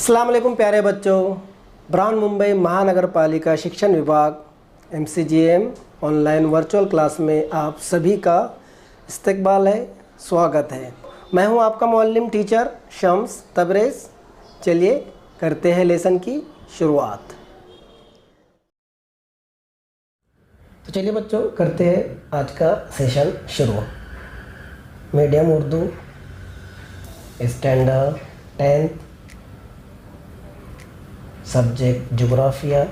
अस्सलाम वालेकुम प्यारे बच्चों। ब्राउन मुंबई महानगर पालिका शिक्षण विभाग MCGM ऑनलाइन वर्चुअल क्लास में आप सभी का इस्तकबाल है, स्वागत है। मैं हूं आपका मुअल्लिम टीचर शम्स तबरेज़। चलिए करते हैं लेसन की शुरुआत। तो चलिए बच्चों करते हैं आज का सेशन शुरू। Medium Urdu standard 10th subject जोग्राफिया।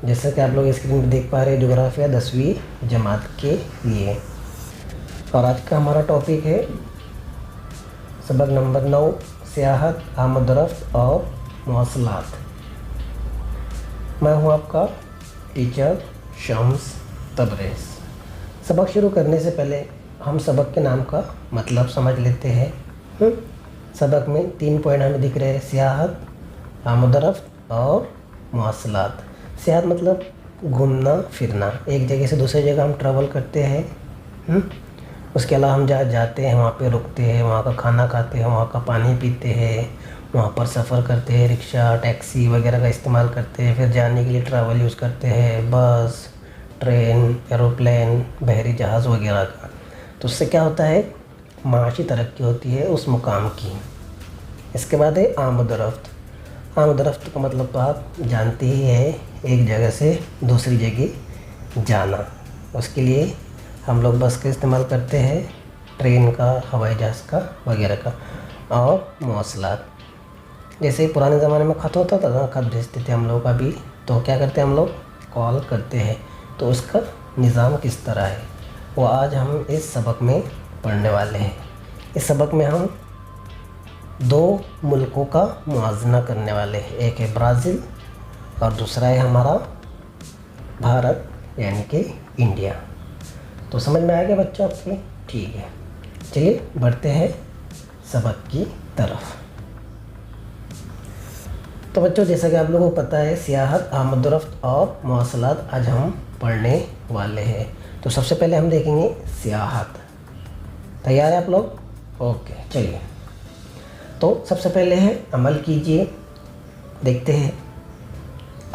जैसा कि आप लोग स्क्रीन पर देख पा रहे हैं, जोग्राफिया 10वीं जमात के लिए। और आज का हमारा टॉपिक है सबक नंबर 9, सियाहत, आमद रफ्त और मौसलात। मैं हूं आपका टीचर शम्स तबरेज़। सबक शुरू करने से पहले हम सबक के नाम का मतलब समझ लेते हैं। सबक में 3 पॉइंट हमें दिख रहे हैं, सियाहत, आमद रफ्त और मौसलात। सियाहत मतलब घूमना फिरना, एक जगह से दूसरी जगह हम ट्रैवल करते हैं। उसके अलावा हम जहाँ जाते हैं वहाँ पे रुकते हैं, वहाँ का खाना खाते हैं, वहाँ का पानी पीते हैं, वहाँ पर सफ़र करते हैं, रिक्शा टैक्सी वगैरह का इस्तेमाल करते हैं। फिर जाने के लिए ट्रैवल यूज़ करते हैं, बस, ट्रेन, एरोप्लेन, बहरी जहाज़ वगैरह का। तो उससे क्या होता है, माशी तरक्की होती है उस मुकाम की। इसके बाद है आमद रफ्त। आमद रफ्त का मतलब तो आप जानते ही हैं, एक जगह से दूसरी जगह जाना। उसके लिए हम लोग बस का इस्तेमाल करते हैं, ट्रेन का, हवाई जहाज़ का वगैरह का। और मौसलात, जैसे पुराने ज़माने में ख़त होता था ना, ख़त भेजते थे हम लोग। अभी तो क्या करते हैं हम लोग, कॉल करते हैं। तो उसका निज़ाम किस तरह है वो आज हम इस सबक में पढ़ने वाले हैं। इस सबक में हम 2 मुल्कों का मुआवजा करने वाले हैं। एक है ब्राज़ील और दूसरा है हमारा भारत यानी कि इंडिया। तो समझ में आ गया बच्चों आपके? ठीक है, चलिए बढ़ते हैं सबक की तरफ। तो बच्चों जैसा कि आप लोगों को पता है, सियाहत, आमद रफ्त और मौसलात आज हम पढ़ने वाले हैं। तो सबसे पहले हम देखेंगे सियाहत। तैयार है आप लोग? ओके, चलिए। तो सबसे पहले है अमल कीजिए। देखते हैं,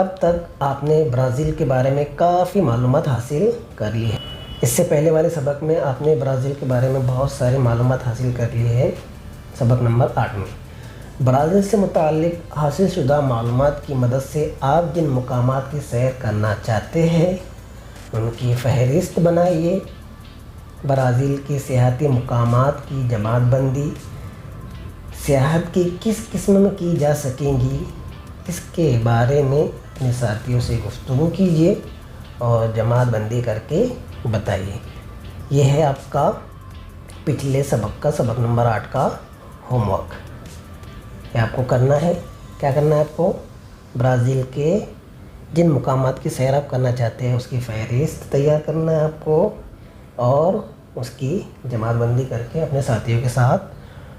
अब तक आपने ब्राज़ील के बारे में काफ़ी मालूमात हासिल कर ली है। इससे पहले वाले सबक में आपने ब्राज़ील के बारे में बहुत सारी मालूमात हासिल कर ली है। सबक नंबर 8 में ब्राज़ील से मुताल्लिक हासिल शुदा मालूमात की मदद से आप जिन मुकामात की सैर करना चाहते हैं उनकी फ़हरिस्त बनाइए। ब्राज़ील के सियाहती मुकामात की जमात बंदी सियाहत की किस किस्म में की जा सकेंगी, इसके बारे में अपने साथियों से गुफ्तगू कीजिए और जमात बंदी करके बताइए। यह है आपका पिछले सबक का, सबक नंबर 8 का होमवर्क। ये आपको करना है। क्या करना है आपको? ब्राज़ील के जिन मुकामात की सैर आप करना चाहते हैं उसकी फ़हरिस्त तैयार करना है आपको और उसकी जमात बंदी करके अपने साथियों के साथ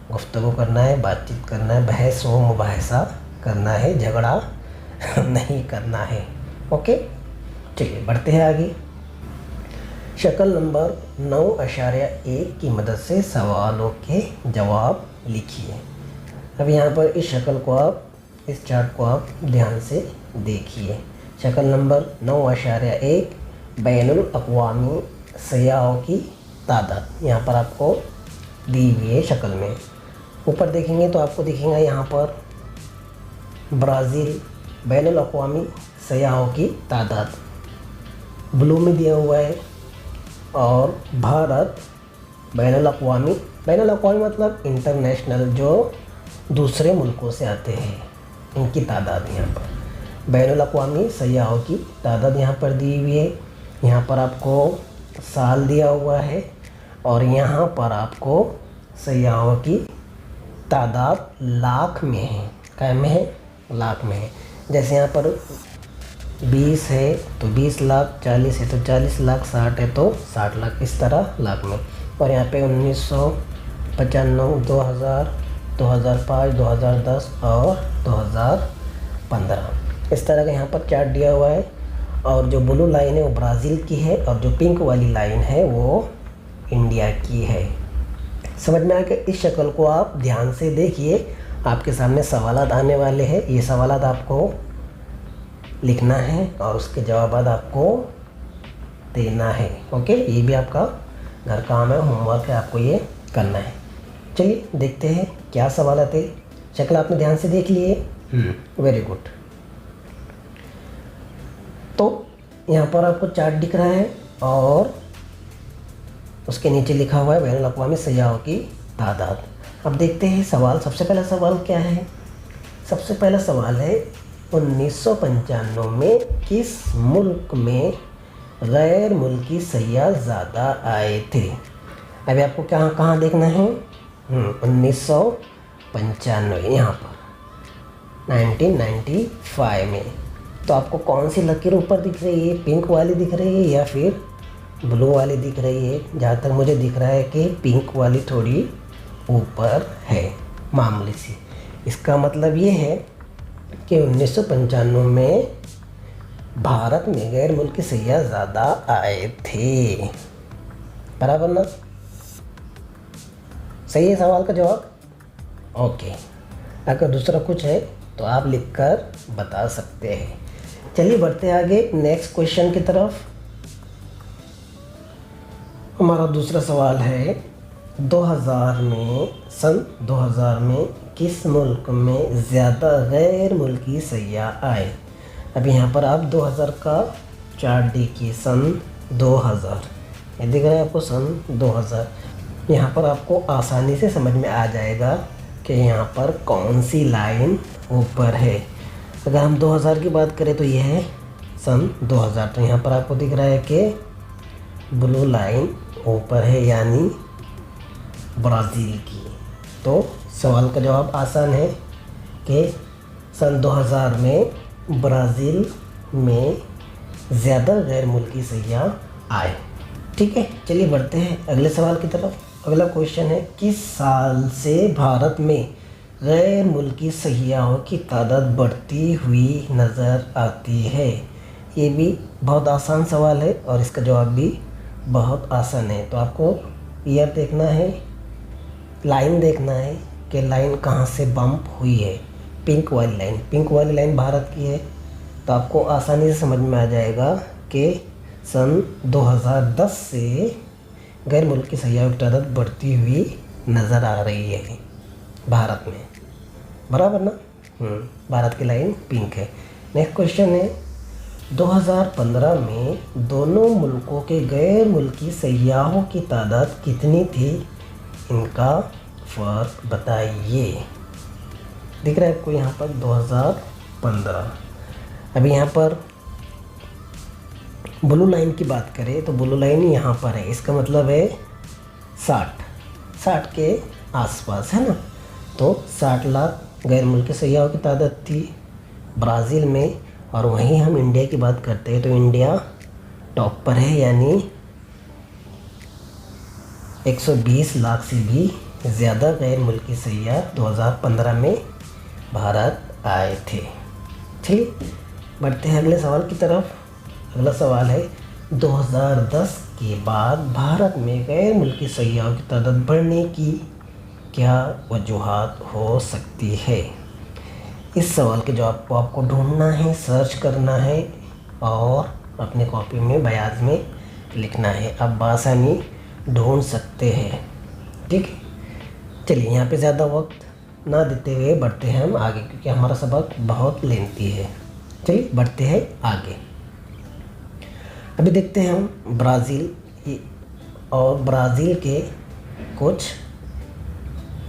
गुफ्तगू करना है, बातचीत करना है, बहस व मुबाहसा करना है, झगड़ा नहीं करना है। ओके, चलिए बढ़ते हैं आगे। शक्ल नंबर 9.1 की मदद से सवालों के जवाब लिखिए। अब यहाँ पर इस शक्ल को आप, इस चार्ट को आप ध्यान से देखिए। शक्ल नंबर 9.1 बैनुल अक़वामी सयाहों की तादाद यहाँ पर आपको दी हुई है शक्ल में। ऊपर देखेंगे तो आपको दिखेगा यहाँ पर ब्राज़ील बैनुल अक़वामी सयाहों की तादाद ब्लू में दिया हुआ है, और भारत बैनुल अक़वामी मतलब इंटरनेशनल, जो दूसरे मुल्कों से आते हैं इनकी तादाद यहाँ पर। बैनुल अक़वामी सयाहों की तादाद यहाँ पर दी हुई है। यहाँ पर आपको साल दिया हुआ है और यहाँ पर आपको सयाहों की तादाद लाख में है। क्या में है? लाख में है। जैसे यहाँ पर 20 है तो 20 लाख, 40 है तो 40 लाख, 60 है तो 60 लाख, इस तरह लाख में। और यहाँ पे 1995, 2000, 2005, 2010 और 2015 इस तरह का यहाँ पर चार्ट दिया हुआ है। और जो ब्लू लाइन है वो ब्राज़ील की है और जो पिंक वाली लाइन है वो इंडिया की है। समझ में आ गया? इस शक्ल को आप ध्यान से देखिए आपके सामने सवालात आने वाले हैं, ये सवालात आपको लिखना है और उसके जवाब आपको देना है। ओके, ये भी आपका घर काम है, होमवर्क है, आपको ये करना है। चलिए देखते हैं क्या सवालात है। शक्ल आपने ध्यान से देख लिए? Very good. तो यहाँ पर आपको चार्ट दिख रहा है और उसके नीचे लिखा हुआ है बैनुल अक़वामी सयाहों की तादाद। अब देखते हैं सवाल। सबसे पहला सवाल क्या है? सबसे पहला सवाल है 1995 में किस मुल्क में गैर मुल्की सयाह ज़्यादा आए थे? अभी आपको कहाँ देखना है? 1995, यहाँ पर 1995 में। तो आपको कौन सी लकीर ऊपर दिख रही है? पिंक वाली दिख रही है या फिर ब्लू वाली दिख रही है? जहाँ तक मुझे दिख रहा है कि पिंक वाली थोड़ी ऊपर है, मामूली सी। इसका मतलब ये है कि 1995 में भारत में गैर मुल्की सयाह ज़्यादा आए थे। बराबर ना? सही है सवाल का जवाब? ओके। अगर दूसरा कुछ है तो आप लिखकर बता सकते हैं। चलिए बढ़ते आगे नेक्स्ट क्वेश्चन की तरफ। हमारा दूसरा सवाल है 2000 में, सन 2000 में किस मुल्क में ज़्यादा गैर मुल्की सयाह आए? अब यहाँ पर आप 2000 का चार्ट देखिए, सन 2000, ये दिख रहा है आपको सन 2000। यहाँ पर आपको आसानी से समझ में आ जाएगा कि यहाँ पर कौन सी लाइन ऊपर है। अगर हम 2000 की बात करें तो यह है सन 2000। तो यहाँ पर आपको दिख रहा है कि ब्लू लाइन ऊपर है, यानी ब्राज़ील की। तो सवाल का जवाब आसान है कि सन 2000 में ब्राज़ील में ज़्यादा गैर मुल्की सयाह आए। ठीक है, चलिए बढ़ते हैं अगले सवाल की तरफ। अगला क्वेश्चन है किस साल से भारत में गैर मुल्की सयाहों की तादाद बढ़ती हुई नज़र आती है? ये भी बहुत आसान सवाल है और इसका जवाब भी बहुत आसान है। तो आपको ईयर देखना है, लाइन देखना है कि लाइन कहाँ से बम्प हुई है। पिंक वाली लाइन भारत की है। तो आपको आसानी से समझ में आ जाएगा कि सन 2010 से गैर मुल्की सयाहों की तादाद बढ़ती हुई नज़र आ रही है भारत में। बराबर ना? भारत की लाइन पिंक है। नेक्स्ट क्वेश्चन है 2015 में दोनों मुल्कों के गैर मुल्की सयाहों की तादाद कितनी थी? इनका फ़र्क बताइए। दिख रहा है आपको यहाँ पर 2015। अभी यहाँ पर ब्लू लाइन की बात करें तो ब्लू लाइन यहाँ पर है, इसका मतलब है 60 के आसपास, है ना? तो 60 लाख गैर मुल्की सयाहों की तादाद थी ब्राज़ील में। और वहीं हम इंडिया की बात करते हैं तो इंडिया टॉप पर है, यानी 120 लाख से भी ज़्यादा गैर मुल्की सयाह 2015 में भारत आए थे। ठीक, बढ़ते हैं अगले सवाल की तरफ। अगला सवाल है 2010 के बाद भारत में गैर मुल्की सयाहों की तादाद बढ़ने की क्या वजूहात हो सकती है? इस सवाल के जवाब को आपको ढूंढना है, सर्च करना है और अपने कॉपी में बयाज में लिखना है। आप बासानी ढूंढ सकते हैं। ठीक है, चलिए यहाँ पे ज़्यादा वक्त ना देते हुए बढ़ते हैं हम आगे, क्योंकि हमारा सबक बहुत लेंथी है। चलिए बढ़ते हैं आगे। अभी देखते हैं हम ब्राज़ील और ब्राज़ील के कुछ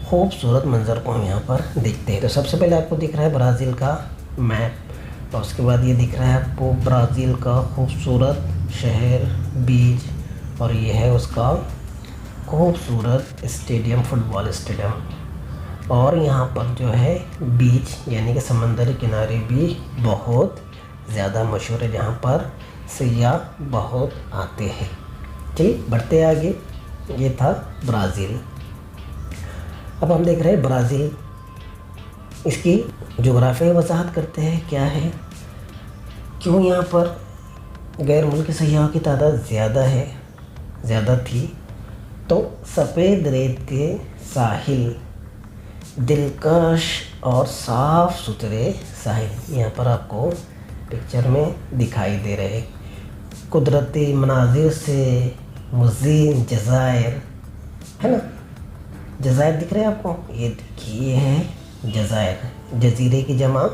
खूबसूरत मंज़र को हम यहाँ पर देखते हैं। तो सबसे पहले आपको दिख रहा है ब्राज़ील का मैप और उसके बाद ये दिख रहा है आपको ब्राज़ील का खूबसूरत शहर, बीच, और ये है उसका खूबसूरत स्टेडियम, फुटबॉल स्टेडियम। और यहाँ पर जो है बीच यानी कि समंदरी किनारे भी बहुत ज़्यादा मशहूर है, जहाँ पर सयाह बहुत आते हैं। ठीक, बढ़ते आगे। ये था ब्राज़ील। अब हम देख रहे हैं ब्राज़ील, इसकी जोग्राफियाई वजाहत करते हैं क्या है, क्यों यहाँ पर गैर मुल्की सयाहों की तादाद ज़्यादा थी। तो सफ़ेद रेत के साहिल दिलकश और साफ़ सुथरे साहिल यहाँ पर आपको पिक्चर में दिखाई दे रहे। कुदरती मनाजिर से मुज़ीन जज़ायर, है ना, जज़ायर दिख रहे हैं आपको, ये देखिए, ये है जज़ायर, जज़ीरे की जमा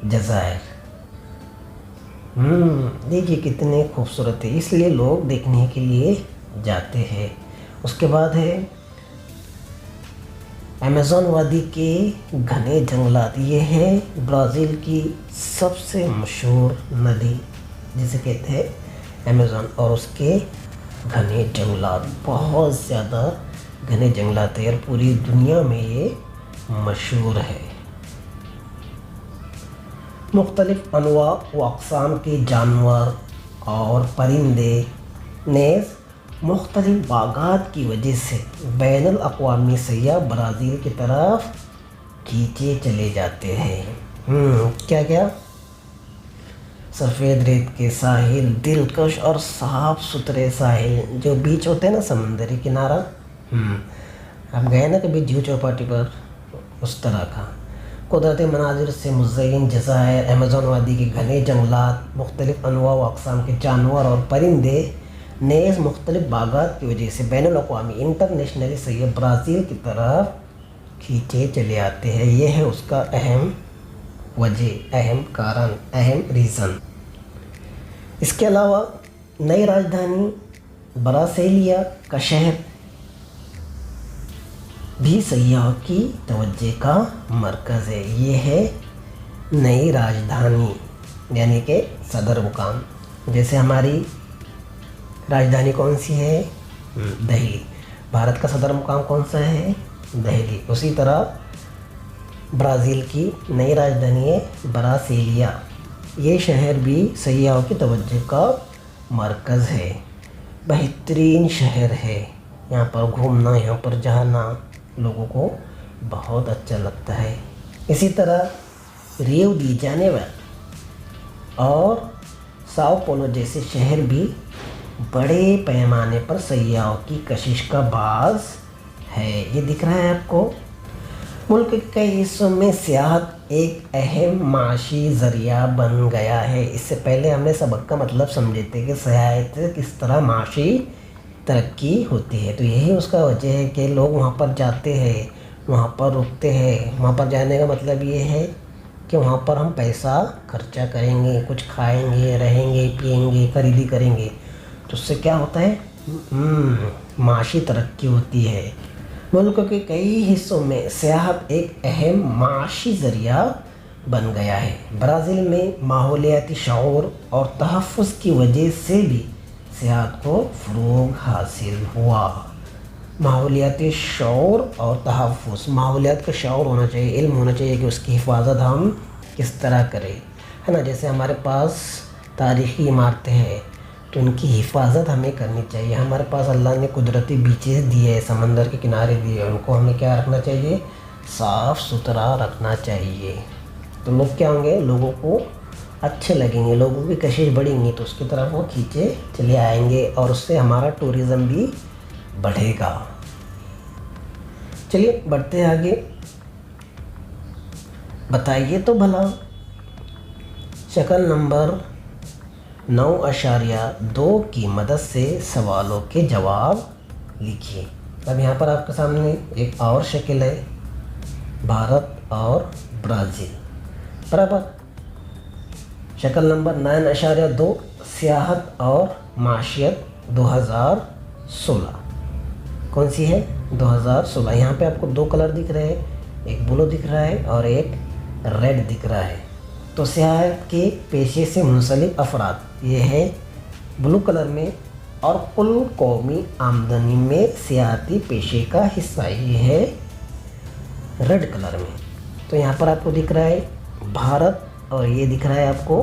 जज़ायर। देखिए कितने खूबसूरत है, इसलिए लोग देखने के लिए जाते हैं। उसके बाद है अमेज़न वादी के घने जंगलात। ये है ब्राज़ील की सबसे मशहूर नदी जिसे कहते हैं अमेज़न, और उसके घने जंगलात, बहुत ज़्यादा घने जंगलात है और पूरी दुनिया में ये मशहूर है। मुख्तलिफ अनवा व अक़साम के जानवर और परिंदे नेज़ मुख्तलिफ बागात की वजह से बैनुल अक़वामी सयाह ब्राज़ील की तरफ खींचे चले जाते हैं। क्या क्या? सफ़ेद रेत के साहिल, दिलकश और साफ़ सुथरे साहिल, जो बीच होते हैं ना, समंदरी किनारा। आप गए ना कभी जूहू चौपाटी पर, उस तरह का। कुदरती मनाजिर से मुज़य्यन जज़ायर, अमेज़न वादी के घने जंगलात, मुख्तलिफ अनवा व अक़साम के जानवर और परिंदे नेज़ मुख्तलिफ बागात की वजह से बैनुल अक़वामी इंटरनेशनली सयाह ब्राज़ील की तरफ खींचे चले आते हैं। यह है उसका अहम वजह, अहम कारण, अहम रीज़न। इसके अलावा नई राजधानी ब्रासिलिया का शहर भी सयाहों की तवज्जो का मरकज़ है। ये है नई राजधानी, यानी कि सदर मुकाम। जैसे हमारी राजधानी कौन सी है? दिल्ली। भारत का सदर मुकाम कौन सा है? दिल्ली। उसी तरह ब्राज़ील की नई राजधानी है ब्रासिलिया। ये शहर भी सयाहों की तवज्जो का मरकज़ है, बेहतरीन शहर है। यहाँ पर घूमना, यहाँ पर जाना लोगों को बहुत अच्छा लगता है। इसी तरह रियो डी जेनेरो और साओ पोलो जैसे शहर भी बड़े पैमाने पर सयाहों की कशिश का बाज़ है। ये दिख रहा है आपको। मुल्क के कई हिस्सों में सियाहत एक अहम माशी ज़रिया बन गया है। इससे पहले हमने सबक का मतलब समझे थे कि सियाहत किस तरह माशी तरक्की होती है। तो यही उसका वजह है कि लोग वहाँ पर जाते हैं, वहाँ पर रुकते हैं। वहाँ पर जाने का मतलब ये है कि वहाँ पर हम पैसा खर्चा करेंगे, कुछ खाएंगे, रहेंगे, पिएंगे, खरीदी करेंगे। तो उससे क्या होता है? माशी तरक्की होती है। मुल्क के कई हिस्सों में सियाहत एक अहम माशी ज़रिया बन गया है। ब्राज़ील में माहौलियाती शऊर और तहफ़्फ़ुज़ की वजह से भी सियाहत को फ़रोग़ हासिल हुआ। माहौलियाती शऊर और तहफ़्फ़ुज़, माहौलियात का शऊर होना चाहिए, इल्म होना चाहिए कि उसकी हिफाजत हम किस तरह करें, है ना। जैसे हमारे पास तारीख़ी इमारतें हैं तो उनकी हिफाजत हमें करनी चाहिए। हमारे पास अल्लाह ने कुदरती बीचेस दिए हैं, समंदर के किनारे दिए, उनको हमें क्या रखना चाहिए? साफ़ सुथरा रखना चाहिए। तो लोग क्या होंगे? लोगों को अच्छे लगेंगे, लोगों की कशिश बढ़ेंगी तो उसकी तरफ वो खींचे चले आएंगे और उससे हमारा टूरिज़्म भी बढ़ेगा। चलिए बढ़ते आगे। बताइए तो भला शक्ल नंबर 9.2 की मदद से सवालों के जवाब लिखिए। अब यहाँ पर आपके सामने एक और शक्ल है, भारत और ब्राज़ील, बराबर। शक्ल नंबर 9.2 सियाहत और माशियत 2016 कौन सी है? 2016। यहाँ पे आपको दो कलर दिख रहे हैं, एक ब्लू दिख रहा है और एक रेड दिख रहा है। तो सियाहत के पेशे से मुंसलिक अफराद, ये है ब्लू कलर में, और कुल कौमी आमदनी में सियाहती पेशे का हिस्सा ये है रेड कलर में। तो यहाँ पर आपको दिख रहा है भारत और ये दिख रहा है आपको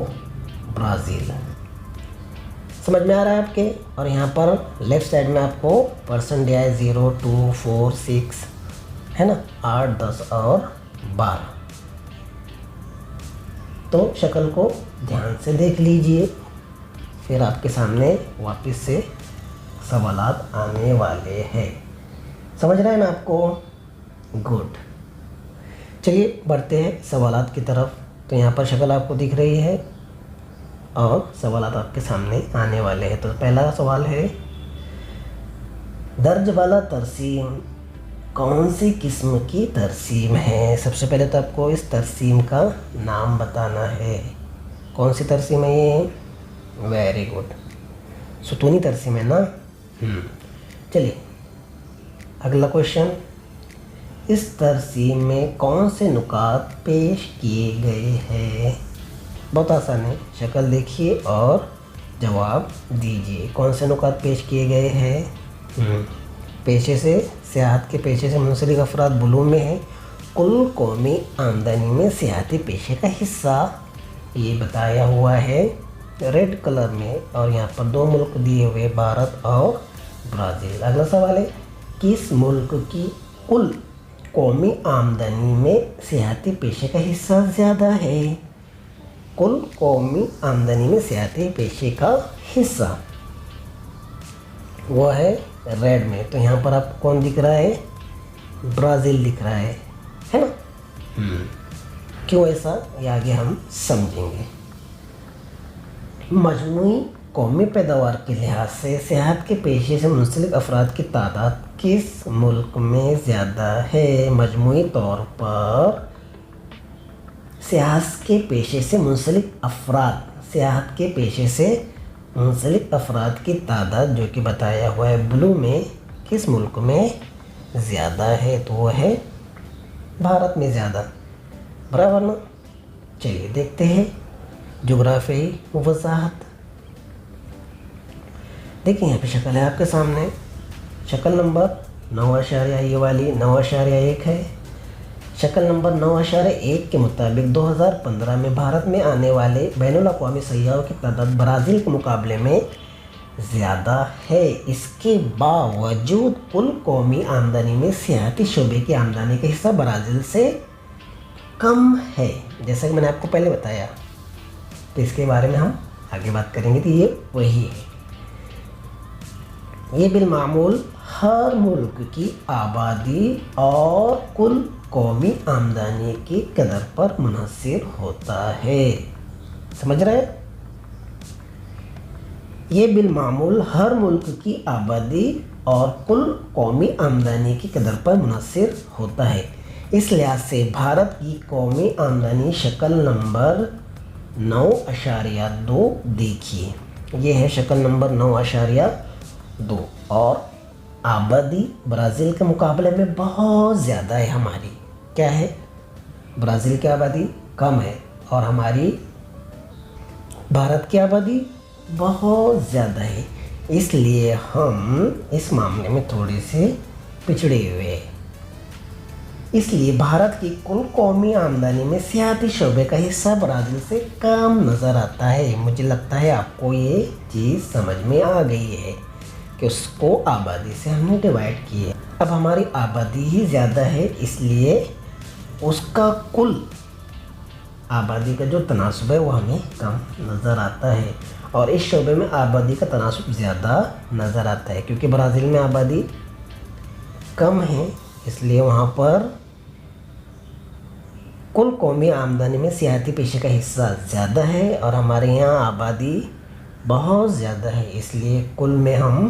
ब्राज़ील। समझ में आ रहा है आपके? और यहाँ पर लेफ़्ट साइड में आपको परसेंट दिया है 0, 2, 4, 6, है ना, 8, 10 और 12। तो शक्ल को ध्यान से देख लीजिए, फिर आपके सामने वापस से सवालात आने वाले हैं। समझ रहे हैं ना आपको? गुड। चलिए बढ़ते हैं सवालात की तरफ। तो यहाँ पर शक्ल आपको दिख रही है और सवालात आपके सामने आने वाले हैं। तो पहला सवाल है, दर्ज वाला तरसीम कौन सी किस्म की तरसीम है? सबसे पहले तो आपको इस तरसीम का नाम बताना है। कौन सी तरसीम है ये? वेरी गुड, सुतूनी तरसीम है ना। चलिए अगला क्वेश्चन, इस तरसीम में कौन से नुकात पेश किए गए हैं? बहुत आसान है, शक्ल देखिए और जवाब दीजिए। कौन से नुकात पेश किए गए हैं? पेशे से, सियाहत के पेशे से मुंसलिक अफराद बुलूम में है। कुल कौमी आमदनी में सियाहती पेशे का हिस्सा ये बताया हुआ है रेड कलर में, और यहाँ पर 2 मुल्क दिए हुए, भारत और ब्राज़ील। अगला सवाल है, किस मुल्क की कुल कौमी आमदनी में सियाहती पेशे का हिस्सा ज़्यादा है? कुल कौमी आमदनी में सियाहती पेशे का हिस्सा वो है रेड में। तो यहाँ पर आपको कौन दिख रहा है? ब्राज़ील दिख रहा है ना। क्यों ऐसा, ये आगे हम समझेंगे। मजमूई कौमी पैदावार के लिहाज से सियाहत के पेशे से मुंसलिक अफराद की तादाद किस मुल्क में ज़्यादा है? मजमूई तौर पर सियाहत के पेशे से मुंसलिक अफराद, सियाहत के पेशे से मुंसलिक अफराद की तादाद जो कि बताया हुआ है ब्लू में, किस मुल्क में ज़्यादा है? तो वो है भारत में ज़्यादा, बराबर ना। चलिए देखते हैं जोग्राफी वजाहत। देखिए यहाँ पे शक्ल है आपके सामने, शक्ल नंबर 9.1 ये वाली 9.1 है। शक्ल नंबर 9.1 के मुताबिक 2015 में भारत में आने वाले बैनुल अक़वामी सय्याहों की तादाद ब्राज़ील के मुकाबले में ज़्यादा है। इसके बावजूद कुल कौमी आमदनी में सियाहती शोबे की आमदनी का हिस्सा ब्राज़ील से कम है। जैसा कि मैंने आपको पहले बताया, तो इसके बारे में हम आगे बात करेंगे। तो ये वही है, ये बिलमामूल हर मुल्क की आबादी और कुल कौमी आमदनी की कदर पर मुनहसर होता है। समझ रहे हैं? ये बिलमामूल हर मुल्क की आबादी और कुल कौमी आमदनी की कदर पर मुनहसर होता है। इस लिहाज से भारत की कौमी आमदनी शक्ल नंबर 9.2 देखिए, ये है शक्ल नंबर 9.2, और आबादी ब्राज़ील के मुकाबले में बहुत ज़्यादा है हमारी। क्या है? ब्राज़ील की आबादी कम है और हमारी भारत की आबादी बहुत ज़्यादा है। इसलिए हम इस मामले में थोड़े से पिछड़े हुए हैं। इसलिए भारत की कुल कौमी आमदनी में सियाहती शोबे का हिस्सा ब्राज़ील से कम नज़र आता है। मुझे लगता है आपको ये चीज़ समझ में आ गई है कि उसको आबादी से हमने डिवाइड किया। अब हमारी आबादी ही ज़्यादा है, इसलिए उसका कुल आबादी का जो तनासुब है वो हमें कम नज़र आता है, और इस शोबे में आबादी का तनासुब ज़्यादा नज़र आता है। क्योंकि ब्राज़ील में आबादी कम है, इसलिए वहाँ पर कुल कौमी आमदनी में सियाहती पेशे का हिस्सा ज़्यादा है, और हमारे यहाँ आबादी बहुत ज़्यादा है, इसलिए कुल में हम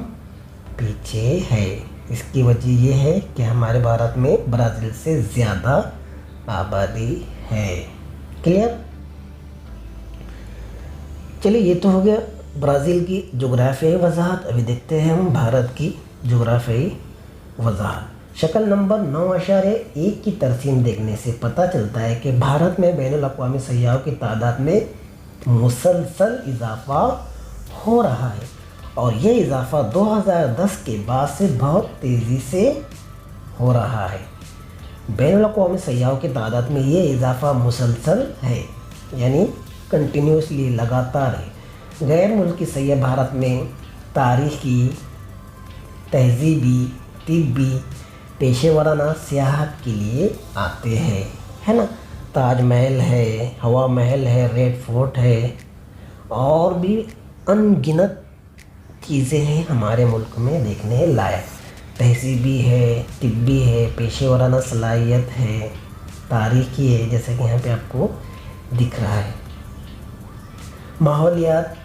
पीछे है। इसकी वजह ये है कि हमारे भारत में ब्राज़ील से ज़्यादा आबादी है। क्लियर? चलिए ये तो हो गया ब्राज़ील की जोग्राफियाई वजाहत। अभी देखते हैं हम भारत की जोग्राफियाई वजाहत। शक्ल नंबर 9.1 की तरसीम देखने से पता चलता है कि भारत में बैनुल अक़वामी सय्याहों की तादाद में मुसलसल इजाफ़ा हो रहा है, और ये इजाफ़ा 2010 के बाद से बहुत तेज़ी से हो रहा है। बैनुल अक़वामी सय्याहों की तादाद में ये इजाफ़ा मुसलसल है, यानी कंटिन्यूसली, लगातार है। गैर मुल्की सय्याह भारत में तारीख़ी, तहज़ीबी, तिब्बी, पेशेवराना सियाहत के लिए आते हैं, है ना। ताजमहल है, हवा महल है, रेड फोर्ट है, और भी अनगिनत चीज़ें हैं हमारे मुल्क में देखने लायक। तहज़ीबी है, तिब्बी है, पेशेवराना सलाहियत है, तारीखी है, जैसे कि यहाँ पे आपको दिख रहा है। माहौलियात,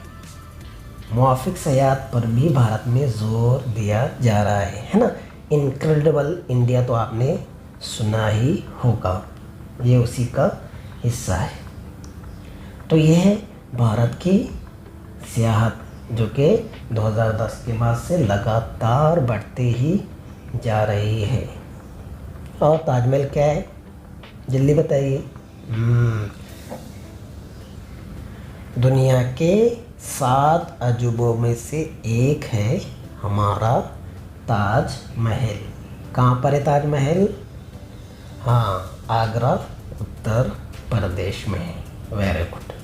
मुआफिक सयाहत पर भी भारत में जोर दिया जा रहा है ना। इनक्रेडिबल इंडिया तो आपने सुना ही होगा, ये उसी का हिस्सा है। तो ये है भारत की सियाहत, जो कि 2010 के बाद से लगातार बढ़ते ही जा रही है। और ताजमहल क्या है, जल्दी बताइए। दुनिया के 7 अजूबों में से एक है हमारा ताजमहल। कहाँ पर है ताजमहल? हाँ, आगरा, उत्तर प्रदेश में है। Very good.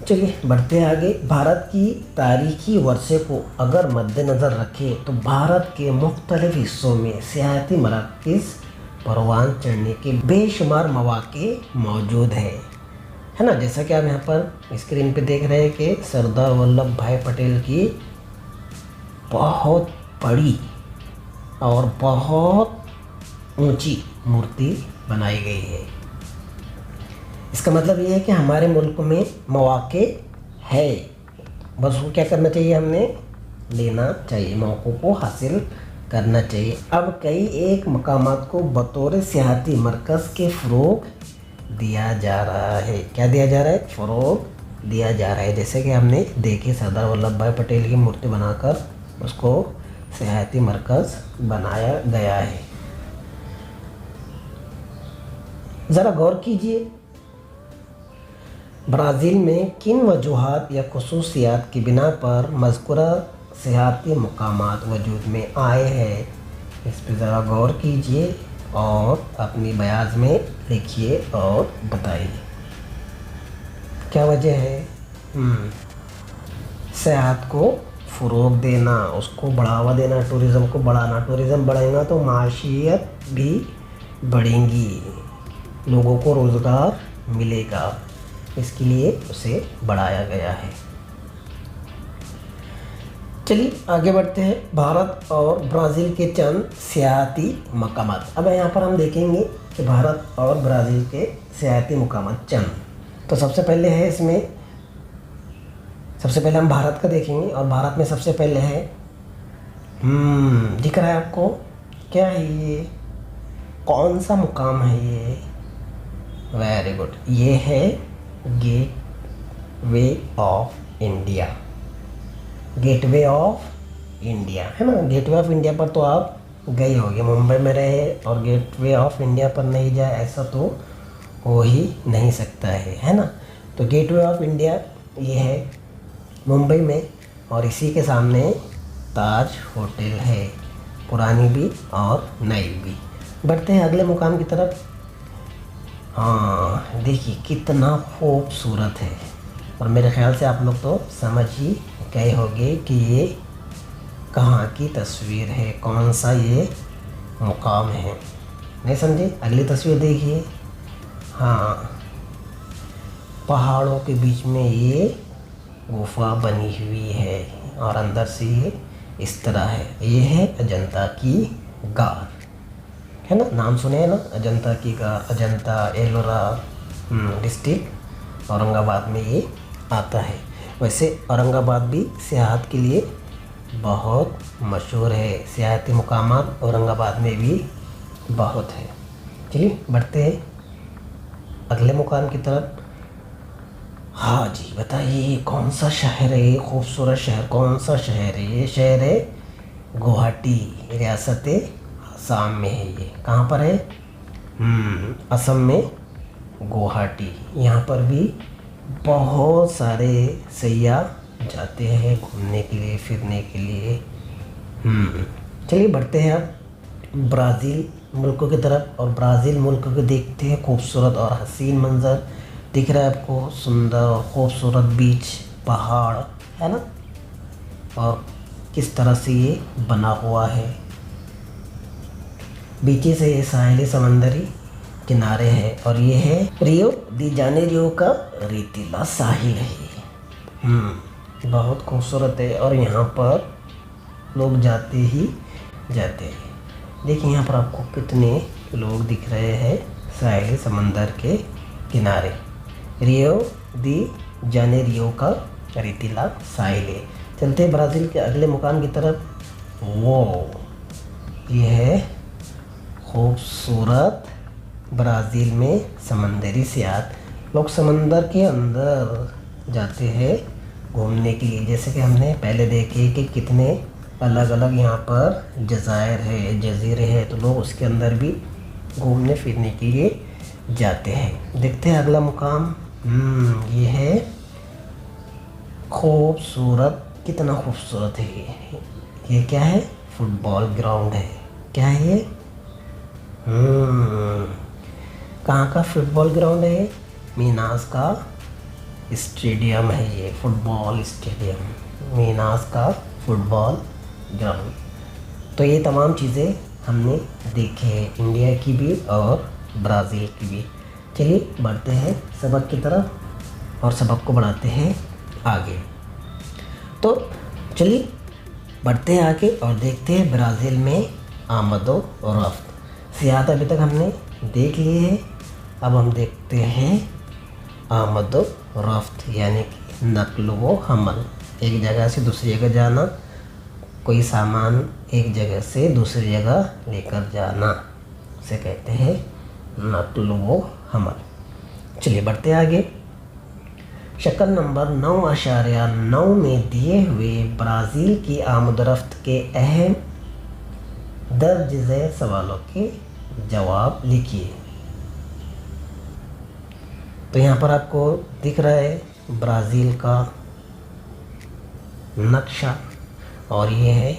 चलिए बढ़ते हैं आगे। भारत की तारीखी वर्षे को अगर मद्देनज़र रखें तो भारत के मुख्तलिफ हिस्सों में सियाहती मराकज़ परवान चढ़ने के बेशुमार मौक़े मौजूद है ना। जैसा कि आप यहाँ पर स्क्रीन पे देख रहे हैं कि सरदार वल्लभ भाई पटेल की बहुत बड़ी और बहुत ऊंची मूर्ति बनाई गई है। इसका मतलब ये है कि हमारे मुल्क में मौक़े है, बस वो क्या करना चाहिए, हमने लेना चाहिए, मौक़ों को हासिल करना चाहिए। अब कई एक मकामात को बतौर सियाहती मरकज़ के फ़रोग़ दिया जा रहा है। क्या दिया जा रहा है? फ़रोग़ दिया जा रहा है। जैसे कि हमने देखी, सरदार वल्लभ भाई पटेल की मूर्ति बनाकर उसको सियाहती मरकज़ बनाया गया है। ज़रा गौर कीजिए, ब्राज़ील में किन वजूहात या ख़ुसूसियात की बिना पर मज़कूरा सियाहती मकामात वजूद में आए हैं, इस पर ज़रा गौर कीजिए और अपनी बयान में लिखिए और बताइए क्या वजह है। सियाहत को फ़रोग़ देना, उसको बढ़ावा देना, टूरिज़म को बढ़ाना। टूरिज़म बढ़ेगा तो माशियत भी बढ़ेंगी, लोगों को रोज़गार मिलेगा, इसके लिए उसे बढ़ाया गया है। चलिए आगे बढ़ते हैं। भारत और ब्राज़ील के चंद सियाहती मकामात। अब यहाँ पर हम देखेंगे कि भारत और ब्राज़ील के सियाहती मकामात चंद। तो सबसे पहले है इसमें, सबसे पहले हम भारत का देखेंगे और भारत में सबसे पहले है, दिख रहा है आपको, क्या है ये, कौन सा मुकाम है ये? वेरी गुड, ये है gateway of India. Gateway of India है ना। गेटवे ऑफ इंडिया पर तो आप गए होंगे, मुंबई में रहे और गेटवे ऑफ इंडिया पर नहीं जाए, ऐसा तो हो ही नहीं सकता है ना। तो गेटवे ऑफ इंडिया ये है मुंबई में, और इसी के सामने ताज होटल है, पुरानी भी और नई भी। बढ़ते हैं अगले मुकाम की तरफ। हाँ देखिए कितना खूबसूरत है, और मेरे ख़्याल से आप लोग तो समझ ही गए होंगे कि ये कहाँ की तस्वीर है, कौन सा ये मुकाम है। नहीं समझे? अगली तस्वीर देखिए। हाँ, पहाड़ों के बीच में ये गुफा बनी हुई है और अंदर से ये इस तरह है। ये है अजंता की गार, है ना, नाम सुने हैं ना, अजंता की गार। अजंता एलोरा डिस्ट्रिक्ट औरंगाबाद में ये आता है। वैसे औरंगाबाद भी सियाहत के लिए बहुत मशहूर है, सियाहती मुकामात औरंगाबाद में भी बहुत है। चलिए बढ़ते हैं अगले मुकाम की तरफ। हाँ जी बताइए, कौन सा शहर है ये खूबसूरत शहर, कौन सा शहर है ये? शहर है गुवाहाटी, रियासत असम में है। ये कहाँ पर है? असम में गुवाहाटी। यहाँ पर भी बहुत सारे सयाह जाते हैं घूमने के लिए, फिरने के लिए। चलिए बढ़ते हैं अब ब्राज़ील मुल्क की तरफ, और ब्राज़ील मुल्क को देखते हैं। खूबसूरत और हसीन मंज़र दिख रहा है आपको, सुंदर और खूबसूरत बीच, पहाड़, है ना, और किस तरह से ये बना हुआ है। बीचेस है, ये साहिली समंदरी किनारे हैं, और ये है रियो दी जानेरियो का रेतीला साहिल है। बहुत खूबसूरत है और यहाँ पर लोग जाते ही जाते हैं। देखिए यहाँ पर आपको कितने लोग दिख रहे हैं साहिल समंदर के किनारे। रियो दी जानेरियो का रेतीला साहिल है। चलते हैं ब्राज़ील के अगले मुकाम की तरफ। वो ये है खूबसूरत ब्राज़ील में समंदरी सियाहत। लोग समंदर के अंदर जाते हैं घूमने के लिए। जैसे कि हमने पहले देखे कि कितने अलग अलग यहाँ पर जज़ायर है, जज़ीरे हैं, तो लोग उसके अंदर भी घूमने फिरने के लिए जाते हैं। देखते हैं अगला मुकाम। ये है खूबसूरत, कितना खूबसूरत है ये क्या है? फुटबॉल ग्राउंड है। क्या है ये? कहाँ का फुटबॉल ग्राउंड है? मीनास का स्टेडियम है ये, फुटबॉल स्टेडियम, मीनास का फुटबॉल ग्राउंड। तो ये तमाम चीज़ें हमने देखी है, इंडिया की भी और ब्राज़ील की भी। चलिए बढ़ते हैं सबक की तरफ और सबक को बढ़ाते हैं आगे। तो चलिए बढ़ते हैं आगे और देखते हैं ब्राज़ील में आमदो रफ्त। सियाहत अभी तक हमने देख ली है, अब हम देखते हैं आमदो रफ्त यानी कि नक्ल व हमल। एक जगह से दूसरी जगह जाना, कोई सामान एक जगह से दूसरी जगह लेकर जाना, उसे कहते हैं नक्ल व हमल। चलिए बढ़ते आगे। शक्ल नंबर 9.9 में दिए हुए ब्राज़ील की आमदरफ्त के अहम दर्ज झेल सवालों के जवाब लिखिए। तो यहाँ पर आपको दिख रहा है ब्राज़ील का नक्शा और ये है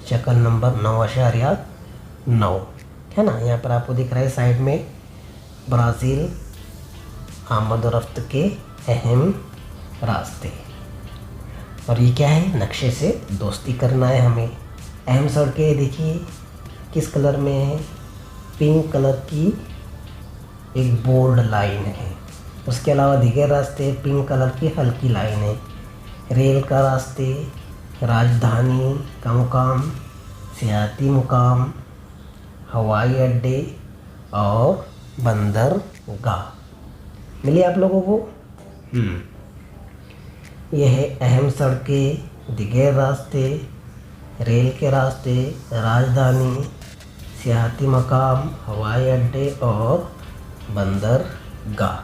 शक्ल नंबर 9.9 है ना। यहाँ पर आपको दिख रहा है साइड में ब्राज़ील आमद और रफ्त के अहम रास्ते। और ये क्या है? नक्शे से दोस्ती करना है हमें। अहम सड़कें देखिए किस कलर में है? पिंक कलर की एक बोल्ड लाइन है। उसके अलावा दीगर रास्ते पिंक कलर की हल्की लाइन है। रेल का रास्ते, राजधानी का मुकाम, सियाहती मुकाम, हवाई अड्डे और बंदरगाह मिली आप लोगों को। यह है अहम सड़कें, दिगर रास्ते, रेल के रास्ते, राजधानी, सियाहती मकाम, हवाई अड्डे और बंदरगाह।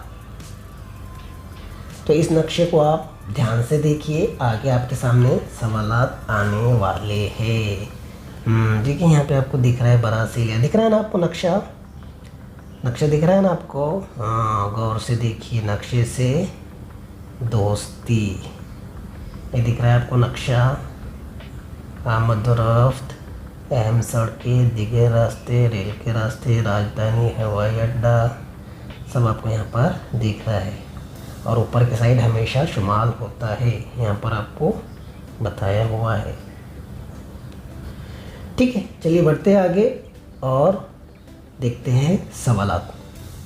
तो इस नक्शे को आप ध्यान से देखिए, आगे आपके सामने सवालात आने वाले हैं। देखिए यहाँ पे आपको दिख रहा है ब्राज़ील, दिख रहा है ना आपको नक्शा? नक्शा दिख रहा है ना आपको? हाँ, गौर से देखिए। नक्शे से दोस्ती, ये दिख रहा है आपको नक्शा। आमद और रफ्त, अहम सड़कें, दिगर रास्ते, रेल के रास्ते, राजधानी, हवाई अड्डा, सब आपको यहाँ पर दिख रहा है। और ऊपर के साइड हमेशा शुमाल होता है, यहाँ पर आपको बताया हुआ है। ठीक है, चलिए बढ़ते हैं आगे और देखते हैं सवालात।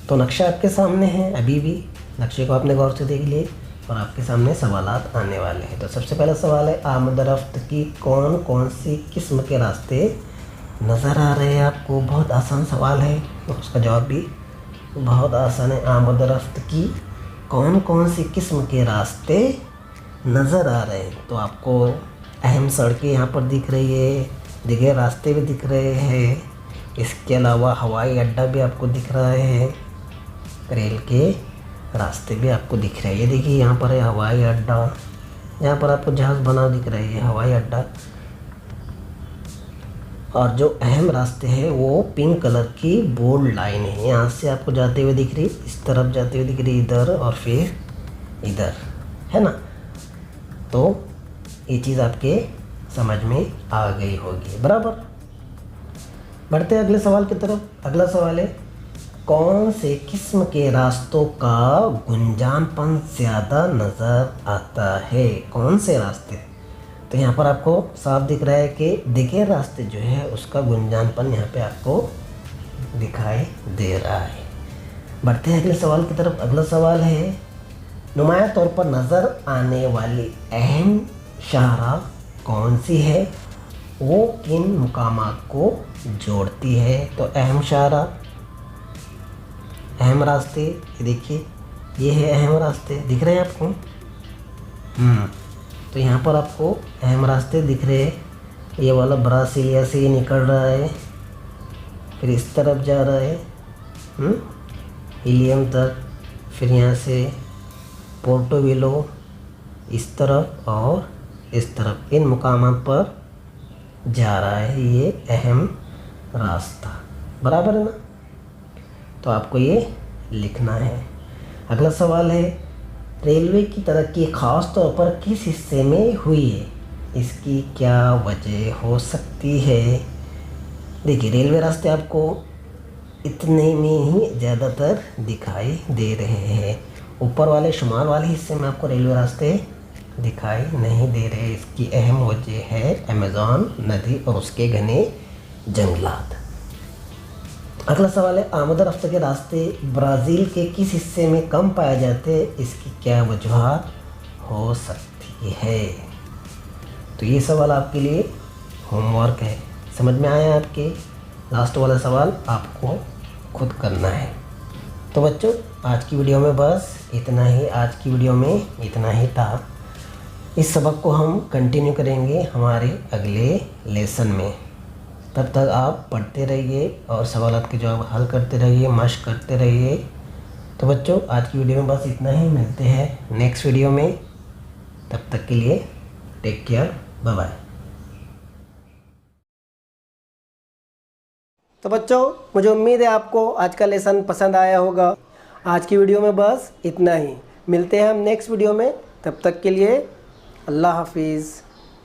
तो नक्शा आपके सामने है, अभी भी नक्शे को आपने गौर से देख लिए और आपके सामने सवालात आने वाले हैं। तो सबसे पहला सवाल है, आमद रफ्त की कौन कौन सी किस्म के रास्ते नज़र आ रहे हैं आपको? बहुत आसान सवाल है और उसका जवाब भी बहुत आसान है। आमद रफ्त की कौन कौन सी किस्म के रास्ते नज़र आ रहे हैं? तो आपको अहम सड़कें यहाँ पर दिख रही है, दिगर रास्ते भी दिख रहे हैं, इसके अलावा हवाई अड्डा भी आपको दिख रहा है, रेल के रास्ते भी आपको दिख रहे हैं। ये देखिए यहाँ पर है हवाई अड्डा, यहाँ पर आपको जहाज़ बना दिख रहा है हवाई अड्डा। और जो अहम रास्ते हैं वो पिंक कलर की बोल्ड लाइन है, यहाँ से आपको जाते हुए दिख रही, इस तरफ जाते हुए दिख रही, इधर और फिर इधर, है ना। तो ये चीज़ आपके समझ में आ गई होगी, बराबर। बढ़ते हैं अगले सवाल की तरफ। अगला सवाल है, कौन से किस्म के रास्तों का गुंजानपन ज़्यादा नज़र आता है? कौन से रास्ते? तो यहाँ पर आपको साफ दिख रहा है कि दिगर रास्ते जो है उसका गुंजानपन यहाँ पे आपको दिखाई दे रहा है। बढ़ते हैं अगले सवाल की तरफ। अगला सवाल है, नुमाया तौर पर नज़र आने वाली अहम शाहराह कौन सी है? वो किन मुकामात को जोड़ती है। तो अहम शाहरा, अहम रास्ते, ये देखिए ये है अहम रास्ते, दिख रहे हैं आपको। तो यहाँ पर आपको अहम रास्ते दिख रहे हैं। ये वाला ब्रासीलिया से ये निकल रहा है, फिर इस तरफ जा रहा है हिलियम तक, फिर यहाँ से पोर्टोवेलो इस तरफ और इस तरफ, इन मुकामात पर जा रहा है ये अहम रास्ता, बराबर है ना। तो आपको ये लिखना है। अगला सवाल है, रेलवे की तरक्की ख़ास तौर पर किस हिस्से में हुई है, इसकी क्या वजह हो सकती है। देखिए रेलवे रास्ते आपको इतने में ही ज़्यादातर दिखाई दे रहे हैं, ऊपर वाले शुमाल वाले हिस्से में आपको रेलवे रास्ते दिखाई नहीं दे रहे। इसकी अहम वजह है अमेज़न नदी और उसके घने जंगलात। अगला सवाल है, आमद रफ्त के रास्ते ब्राज़ील के किस हिस्से में कम पाए जाते हैं, इसकी क्या वजूहात हो सकती है। तो ये सवाल आपके लिए होमवर्क है, समझ में आया आपके। लास्ट वाला सवाल आपको खुद करना है। तो बच्चों आज की वीडियो में बस इतना ही, आज की वीडियो में इतना ही था। इस सबक को हम कंटिन्यू करेंगे हमारे अगले लेसन में। तब तक आप पढ़ते रहिए और सवालात के जवाब हल करते रहिए, मशक करते रहिए। तो बच्चों आज की वीडियो में बस इतना ही, मिलते हैं नेक्स्ट वीडियो में। तब तक के लिए टेक केयर, बाय बाय। तो बच्चों मुझे उम्मीद है आपको आज का लेसन पसंद आया होगा। आज की वीडियो में बस इतना ही, मिलते हैं हम नेक्स्ट वीडियो में। तब तक के लिए अल्लाह हाफिज़।